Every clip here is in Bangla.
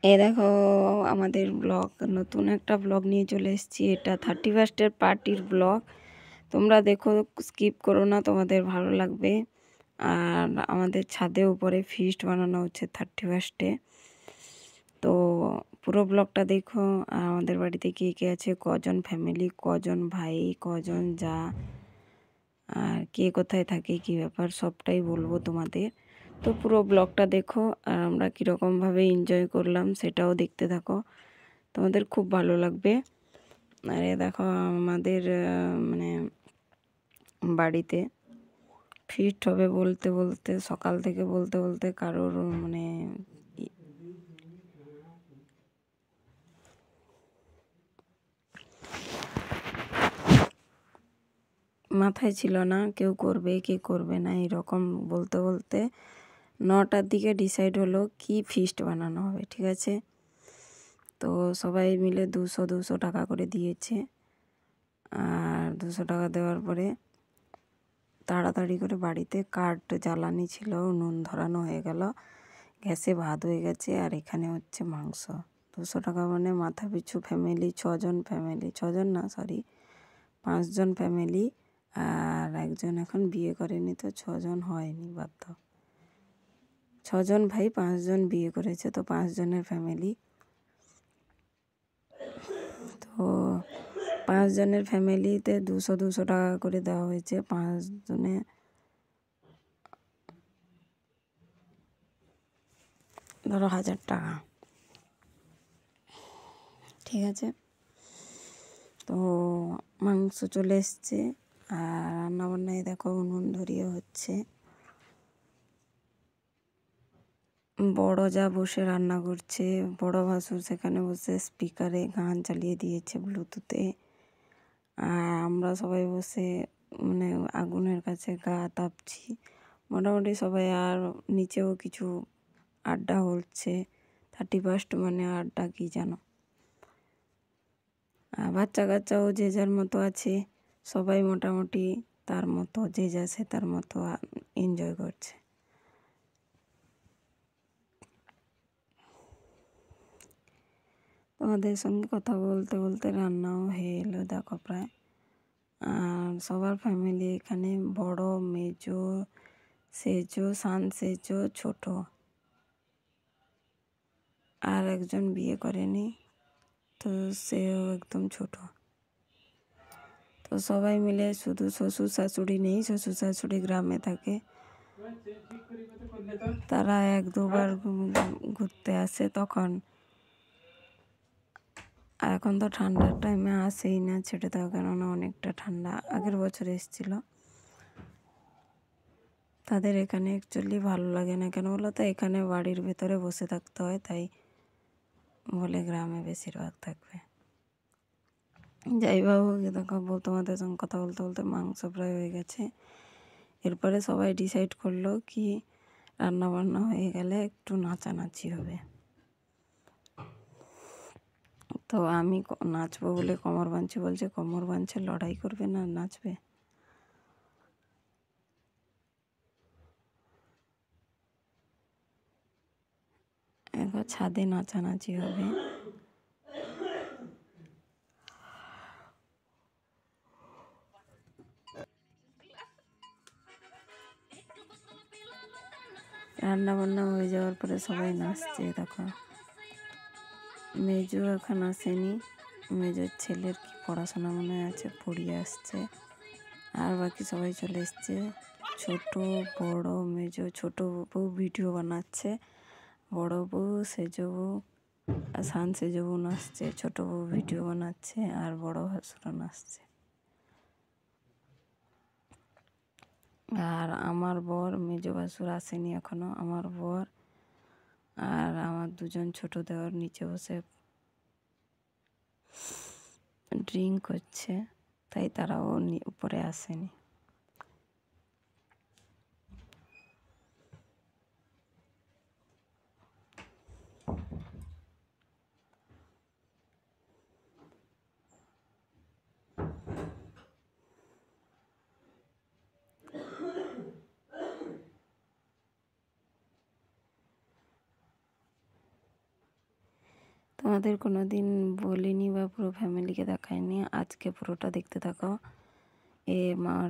এই দেখো আমাদের ব্লগ, নতুন একটা ব্লগ নিয়ে চলে এসেছি। এটা 31st পার্টির ব্লগ। তোমরা দেখো, স্কিপ করো না, তোমাদের ভালো লাগবে। আর আমাদের ছাদে উপরে ফিস্ট বানানো হচ্ছে 31st। তো পুরো ব্লগটা দেখো। আর আমাদের বাড়িতে কে কে আছে, কজন ফ্যামিলি, কজন ভাই, কজন যা, আর কে কোথায় থাকে, কি ব্যাপার, সবটাই বলবো তোমাদের। তো পুরো ব্লগটা দেখো, আর আমরা কীরকমভাবে এনজয় করলাম সেটাও দেখতে থাকো, তোমাদের খুব ভালো লাগবে। আর এ দেখো আমাদের মানে বাড়িতে ফিস্ট হবে বলতে বলতে, সকাল থেকে বলতে বলতে কারোর মানে মাথায় ছিল না কেউ করবে কি করবে না, এরকম বলতে বলতে 9টার দিকে ডিসাইড হলো কি ফিস্ট বানানো হবে। ঠিক আছে, তো সবাই মিলে 200 টাকা করে দিয়েছে। আর 200 টাকা দেওয়ার পরে তাড়াতাড়ি করে বাড়িতে কাঠ জ্বালানি ছিল, নুন ধরানো হয়ে গেল, গ্যাসে ভাত হয়ে গেছে, আর এখানে হচ্ছে মাংস। 200 টাকা মানে মাথা পিছু ফ্যামিলি 6জন, ফ্যামিলি 6জন না, সরি 5জন ফ্যামিলি। আর একজন এখন বিয়ে করেনি, তো 6জন হয়নি, বাধ্য 6জন ভাই, 5জন বিয়ে করেছে, তো 5জনের ফ্যামিলি। তো 5জনের ফ্যামিলিতে 200 টাকা করে দেওয়া হয়েছে। 5জনে ধরো 1000 টাকা। ঠিক আছে, তো মাংস চলে এসছে। আর রান্নাবান্নায় দেখো উনুন ধরিয়ে হচ্ছে। বড় যা বসে রান্না করছে, বড় ভাসুর সেখানে বসে স্পিকারে গান চালিয়ে দিয়েছে ব্লুটুথে। আর আমরা সবাই বসে মানে আগুনের কাছে গা তাপছি মোটামুটি সবাই। আর নিচেও কিছু আড্ডা হচ্ছে, 31st মানে আড্ডা কি জানো। আর বাচ্চা কাচ্চাও যে যার মতো আছে, সবাই মোটামুটি তার মতো, যে যা সে তার মতো এনজয় করছে। তোমাদের সঙ্গে কথা বলতে বলতে রান্নাও হয়ে এলো দেখো প্রায়। আর সবার ফ্যামিলি এখানে বড়, মেজো, সেজো, সান সেজো, ছোট, আর একজন বিয়ে করেনি, তো সেও একদম ছোট। তো সবাই মিলে, শুধু শ্বশুর শাশুড়ি নেই, শ্বশুর শাশুড়ি গ্রামে থাকে, তারা 1-2বার ঘুরতে আসে তখন। এখন তো ঠান্ডার টাইমে আসেই না, ছেড়ে দাও, কেননা অনেকটা ঠান্ডা। আগের বছর এসেছিল। তাদের এখানে অ্যাকচুয়ালি ভালো লাগে না, কেন বলো তো, এখানে বাড়ির ভেতরে বসে থাকতে হয়, তাই বলে গ্রামে বেশিরভাগ থাকবে। যাই হোক, দেখো তোমাদের সঙ্গে কথা বলতে বলতে মাংস প্রায় হয়ে গেছে। এরপরে সবাই ডিসাইড করলো কি রান্না বান্না হয়ে গেলে একটু নাচানাচি হবে। তো আমি নাচবো বলে কোমর বাঁধছি, বলছে কোমর বাঁধছে, লড়াই করবে না, নাচবে। একবার ছাদে নাচানাচি হবে। রান্না বান্না হয়ে যাওয়ার পরে সবাই নাচছে। দেখো মেজো এখন আসেনি, মেজোর ছেলের কি পড়াশোনা মনে আছে, পড়িয়ে আসছে। আর বাকি সবাই চলে এসছে। ছোট বড় মেজো, ছোট বউ ভিডিও বানাচ্ছে, বড় বউ, সেজো বউ, সান সেজো বউ নাচছে, ছোট বউ ভিডিও বানাচ্ছে, আর বড় ভাসুরও নাচছে। আর আমার বর, মেজো ভাসুর আসেনি এখনো, আমার বর আর আমার 2জন ছোট দেওর নিচে বসে ড্রিঙ্ক করছে, তাই তারাও উপরে আসেনি। তোমাদের কোনো দিন বলিনি বা পুরো ফ্যামিলিকে দেখাইনি, আজকে পুরোটা দেখতে থাকো।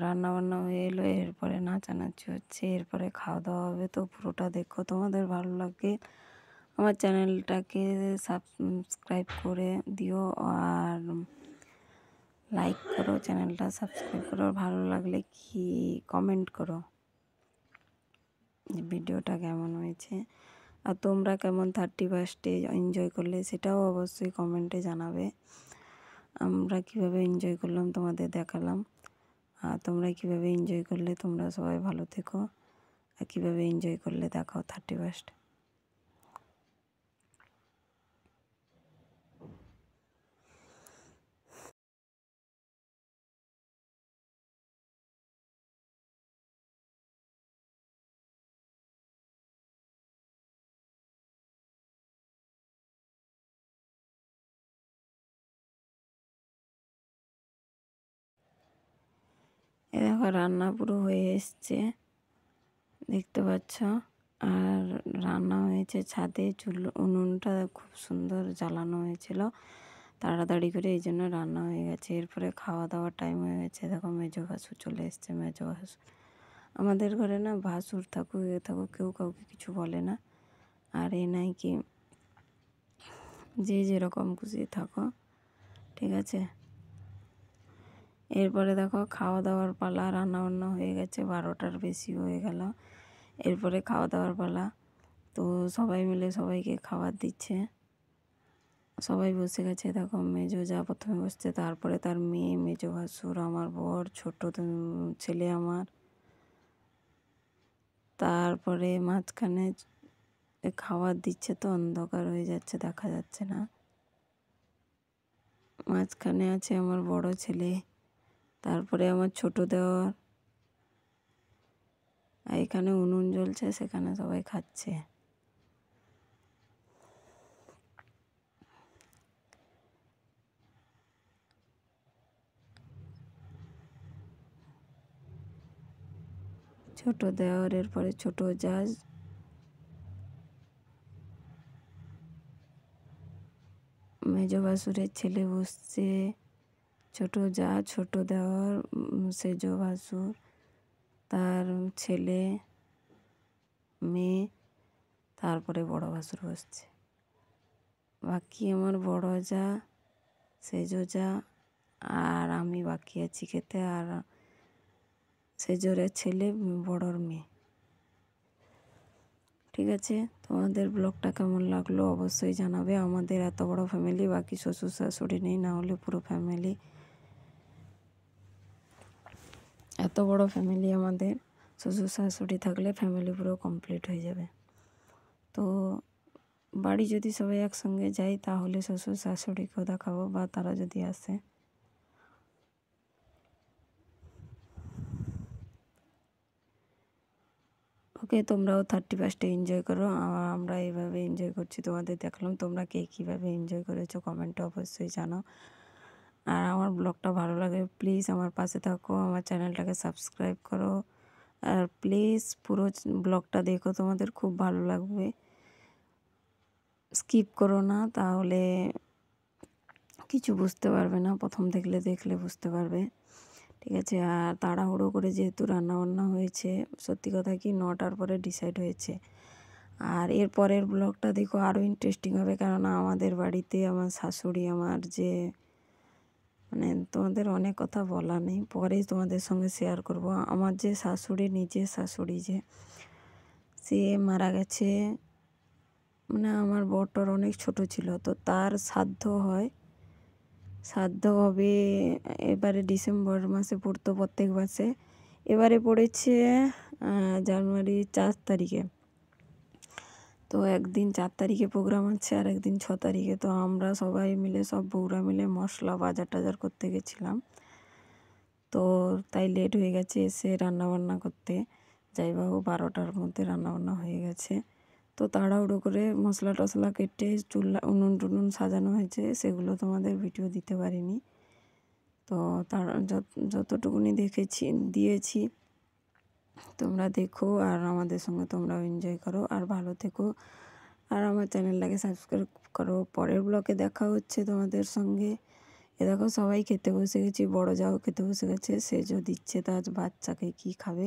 রান্না বান্না হয়ে এলো, এরপরে নাচানাচি হচ্ছে, এরপরে খাওয়া দাওয়া হবে। তো পুরোটা দেখো, তোমাদের ভালো লাগে আমার চ্যানেলটাকে সাবস্ক্রাইব করে দিও আর লাইক করো, চ্যানেলটা সাবস্ক্রাইব করো। ভালো লাগলে কি কমেন্ট করো যে ভিডিওটা কেমন হয়েছে, আর তোমরা কেমন 31 এনজয় করলে সেটাও অবশ্যই কমেন্টে জানাবে। আমরা কিভাবে এনজয় করলাম তোমাদের দেখালাম, আর তোমরা কিভাবে এনজয় করলে। তোমরা সবাই ভালো থেকো, আর কীভাবে এনজয় করলে দেখাও 31। এ দেখো রান্না পুরো হয়ে এসছে, দেখতে পাচ্ছ। আর রান্না হয়েছে ছাদে, উনুনটা খুব সুন্দর জ্বালানো হয়েছিল তাড়াতাড়ি করে, এই জন্য রান্না হয়ে গেছে। এরপরে খাওয়া দাওয়ার টাইম হয়ে গেছে। দেখো মেজো ভাসুর চলে এসছে। মেজো ভাসুর, আমাদের ঘরে না ভাসুর থাকুক এ থাকুক কেউ কাউকে কিছু বলে না। আর এ নাই কি, যে যেরকম খুশি থাকো, ঠিক আছে। এরপরে দেখো খাওয়া দাওয়ার পালা, রান্না বান্না হয়ে গেছে, 12টার বেশি হয়ে গেল। এরপরে খাওয়া দাওয়ার পালা, তো সবাই মিলে সবাইকে খাবার দিচ্ছে। সবাই বসে গেছে। দেখো মেজো যা প্রথমে বসছে, তারপরে তার মেয়ে, মেজো ভাসুর, আমার বর, ছোট ছেলে আমার, তারপরে মাঝখানে খাবার দিচ্ছে, তো অন্ধকার হয়ে যাচ্ছে, দেখা যাচ্ছে না। মাঝখানে আছে আমার বড় ছেলে, তারপরে আমার ছোট দেওয়ার, আর এখানে উনুন জ্বলছে, সেখানে সবাই খাচ্ছে। ছোট দেওয়ারের পরে ছোট জাজ, মেজো ভাসুরের ছেলে বসছে, ছোট যা, ছোট দেওয়ার, সেজো ভাসুর, তার ছেলে, মেয়ে, তারপরে বড় ভাসুর বসছে। বাকি আমার বড় যা, সেজো যা, আর আমি বাকি আছি খেতে, আর সেজোরের ছেলে, বড়র মেয়ে। ঠিক আছে, তোমাদের ব্লগটা কেমন লাগলো অবশ্যই জানাবে। আমাদের এত বড় ফ্যামিলি, বাকি শ্বশুর শাশুড়ি নেই, না হলে পুরো ফ্যামিলি, এত বড় ফ্যামিলি আমাদের, শ্বশুর শাশুড়ি থাকলে ফ্যামিলি পুরো কমপ্লিট হয়ে যাবে। তো বাড়ি যদি সবাই একসঙ্গে যাই তাহলে শ্বশুর শাশুড়িকেও দেখাবো, বা তারা যদি আসে। ওকে, তোমরাও 31 এনজয় করো, আমরা এইভাবে এনজয় করছি, তোমাদের দেখলাম। তোমরা কে কীভাবে এনজয় করেছো কমেন্টে অবশ্যই জানাও। আর আমার ব্লগটা ভালো লাগে প্লিজ আমার পাশে থাকো, আমার চ্যানেলটাকে সাবস্ক্রাইব করো, আর প্লিজ পুরো ব্লগটা দেখো, তোমাদের খুব ভালো লাগবে। স্কিপ করো না, তাহলে কিছু বুঝতে পারবে না, প্রথম দেখলে বুঝতে পারবে। ঠিক আছে, আর তাড়াহুড়ো করে যেহেতু রান্নাবান্না হয়েছে, সত্যি কথা কি 9টার পরে ডিসাইড হয়েছে। আর এর পরের ব্লগটা দেখো, আরও ইন্টারেস্টিং হবে, কেননা আমাদের বাড়িতে আমার শাশুড়ি, আমার যে মানে তোমাদের অনেক কথা বলা নেই, পরেই তোমাদের সঙ্গে শেয়ার করব। আমার যে শাশুড়ি, নিজের শাশুড়ি যে, সে মারা গেছে, মানে আমার বরটার অনেক ছোট ছিল, তো তার শ্রাদ্ধ হয়, শ্রাদ্ধ হবে এবারে ডিসেম্বর মাসে পড়তো প্রত্যেক মাসে। এবারে পড়েছে জানুয়ারি 4 তারিখে। তো একদিন 4 তারিখে প্রোগ্রাম আছে, আর একদিন 6 তারিখে। তো আমরা সবাই মিলে, সব বউরা মিলে মশলা বাজার টাজার করতে গেছিলাম, তো তাই লেট হয়ে গেছে এসে রান্নাবান্না করতে। যাই বাবু 12টার মধ্যে রান্নাবান্না হয়ে গেছে। তো তাড়াহুড়ো করে মশলা টশলা কেটে উনুন টুনুন সাজানো হয়েছে, সেগুলো তোমাদের ভিডিও দিতে পারিনি। তো তার যতটুকুনি দিয়েছি তোমরা দেখো, আর আমাদের সঙ্গে তোমরাও এনজয় করো, আর ভালো থেকো। আর আমার চ্যানেলটাকে সাবস্ক্রাইব করো। পরের ব্লগে দেখা হচ্ছে তোমাদের সঙ্গে। এ দেখো সবাই খেতে বসে গেছি, বড় যাও খেতে বসে গেছে, সেজো দিচ্ছে তার বাচ্চাকে কি খাবে।